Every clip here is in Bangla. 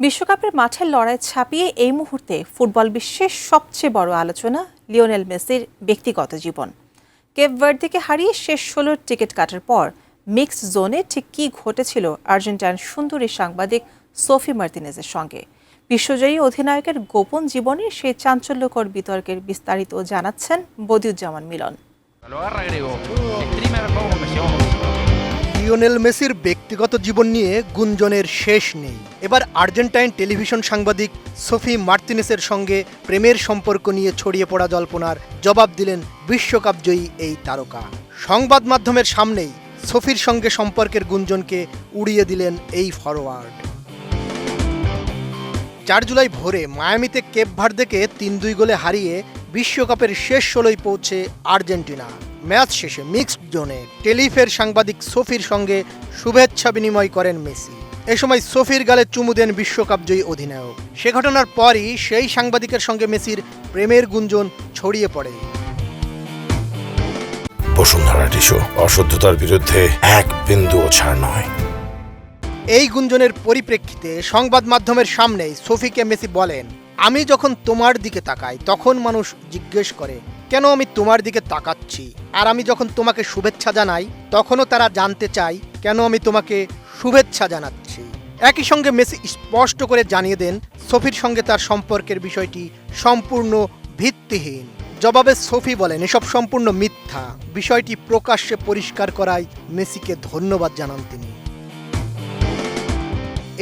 বিশ্বকাপের মাঠের লড়াই ছাপিয়ে এই মুহূর্তে ফুটবল বিশ্বের সবচেয়ে বড় আলোচনা লিওনেল মেসির ব্যক্তিগত জীবন। কেপ ভার্দেকে হারিয়ে শেষ ১৬ টিকিট কাটার পর মিক্সড জোনে ঠিক কী ঘটেছিল আর্জেন্টাইন সুন্দরী সাংবাদিক সোফি মার্তিনেজের সঙ্গে। বিশ্বজয়ী অধিনায়কের গোপন জীবনের সেই চাঞ্চল্যকর বিতর্কের বিস্তারিত জানাচ্ছেন বদিউজ্জামান মিলন। লিওনেল মেসির ব্যক্তিগত জীবন নিয়ে গুঞ্জনের শেষ নেই। এবার আর্জেন্টাইন টেলিভিশন সাংবাদিক সোফি মার্তিনেসের সঙ্গে প্রেমের সম্পর্ক নিয়ে ছড়িয়ে পড়া জল্পনার জবাব দিলেন বিশ্বকাপ জয়ী এই তারকা। সংবাদ মাধ্যমের সামনেই সোফির সঙ্গে সম্পর্কের গুঞ্জনকে উড়িয়ে দিলেন এই ফরোয়ার্ড। ৪ জুলাই ভোরে মায়ামিতে কেপ ভার্দেকে ৩-২ গোলে হারিয়ে বিশ্বকাপের শেষ ১৬য় পৌঁছে আর্জেন্টিনা। ম্যাচ শেষে মিক্সড জোনে টেলিফের সাংবাদিক সোফির সঙ্গে শুভেচ্ছা বিনিময় করেন মেসি। এ সময় সোফির গালে চুমু দেন বিশ্বকাপ জয়ী অধিনায়ক। সে ঘটনার পরই সেই সাংবাদিকের সঙ্গে মেসির প্রেমের গুঞ্জন ছড়িয়ে পড়ে। বসুন্ধরা টিস্যু, অশুদ্ধতার বিরুদ্ধে এক বিন্দুও ছাড় নয়। এই গুঞ্জনের পরিপ্রেক্ষিতে সংবাদ মাধ্যমের সামনেই সোফিকে মেসি বলেন, আমি যখন তোমার দিকে তাকাই তখন মানুষ জিজ্ঞেস করে কেন আমি তোমার দিকে তাকাচ্ছি, আর আমি যখন তোমাকে শুভেচ্ছা জানাই তখনও তারা জানতে চায় কেন আমি তোমাকে শুভেচ্ছা জানাচ্ছি। একই সঙ্গে মেসি স্পষ্ট করে জানিয়ে দেন সোফির সঙ্গে তার সম্পর্কের বিষয়টি সম্পূর্ণ ভিত্তিহীন। জবাবে সোফি বলেন এসব সম্পূর্ণ মিথ্যা। বিষয়টি প্রকাশ্যে পরিষ্কার করায় মেসিকে ধন্যবাদ জানান তিনি।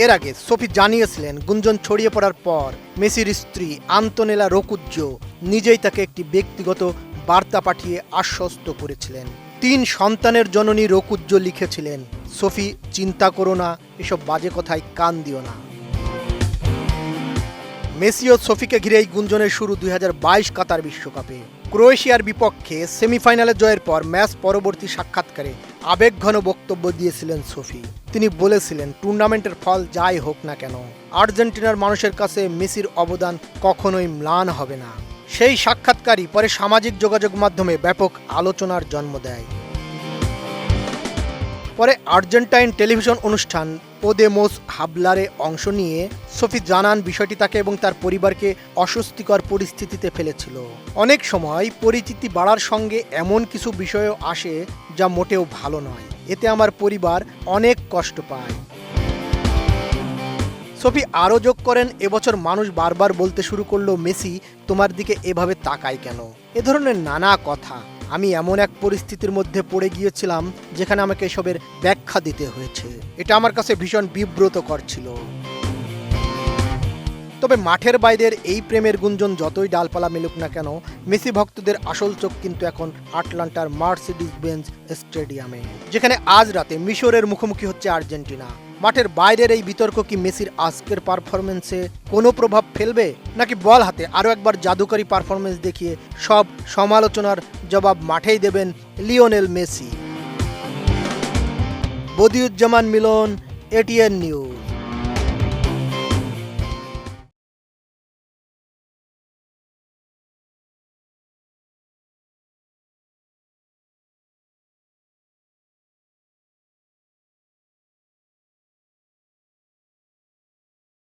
এর আগে সোফি জানিয়েছিলেন গুঞ্জন ছড়িয়ে পড়ার পর মেসির স্ত্রী আন্তোনেলা রোকুজ্জো নিজেই তাকে একটি ব্যক্তিগত বার্তা পাঠিয়ে আশ্বস্ত করেছিলেন। ৩ সন্তানের জননী রোকুজ্জো লিখেছিলেন, সোফি চিন্তা করো না, এসব বাজে কথায় কান দিও না। মেসি ও সোফিকে ঘিরে এই গুঞ্জনের শুরু ২০২২ কাতার বিশ্বকাপে। ক্রোয়েশিয়ার বিপক্ষে সেমিফাইনালে জয়ের পর ম্যাচ পরবর্তী সাক্ষাৎকারে আবেগঘন বক্তব্য দিয়েছিলেন সোফি। তিনি বলেছিলেন, টুর্নামেন্টের ফল যাই হোক না কেন আর্জেন্টিনার মানুষের কাছে মেসির অবদান কখনোই ম্লান হবে না। সেই সাক্ষাৎকারই পরে সামাজিক যোগাযোগ মাধ্যমে ব্যাপক আলোচনার জন্ম দেয়। পরে আর্জেন্টাইন টেলিভিশন অনুষ্ঠান পোদেমোস হাবলারে অংশ নিয়ে সোফি জানান বিষয়টি তাকে এবং তার পরিবারকে অস্বস্তিকর পরিস্থিতিতে ফেলেছিল। অনেক সময় পরিচিতি বাড়ার সঙ্গে এমন কিছু বিষয়ও আসে যা মোটেও ভালো নয়, এতে আমার পরিবার অনেক কষ্ট পায়। সোফি আরও যোগ করেন, এবছর মানুষ বারবার বলতে শুরু করলো মেসি তোমার দিকে এভাবে তাকায় কেন, এ ধরনের নানা কথা। আমি এমন এক পরিস্থিতির মধ্যে পড়ে গিয়েছিলাম যেখানে আমাকে এসবের ব্যাখ্যা দিতে হয়েছে। এটা আমার কাছে ভীষণ বিব্রতকর ছিল। তবে মাঠের বাইরের এই প্রেমের গুঞ্জন যতই ডালপালা মেলুক না কেন, মেসি ভক্তদের আসল চোখ কিন্তু এখন আটলান্টার মার্সিডিজ বেঞ্জ স্টেডিয়ামে, যেখানে আজ রাতে মিশরের মুখোমুখি হচ্ছে আর্জেন্টিনা। মাঠের বাইরের এই বিতর্ক কি মেসির আজকের পারফরমেন্সে কোনো প্রভাব ফেলবে, নাকি বল হাতে আরও একবার জাদুকরী পারফরমেন্স দেখিয়ে সব সমালোচনার জবাব মাঠেই দেবেন লিওনেল মেসি? বদিউজ্জামান মিলন, এটিএন নিউজ।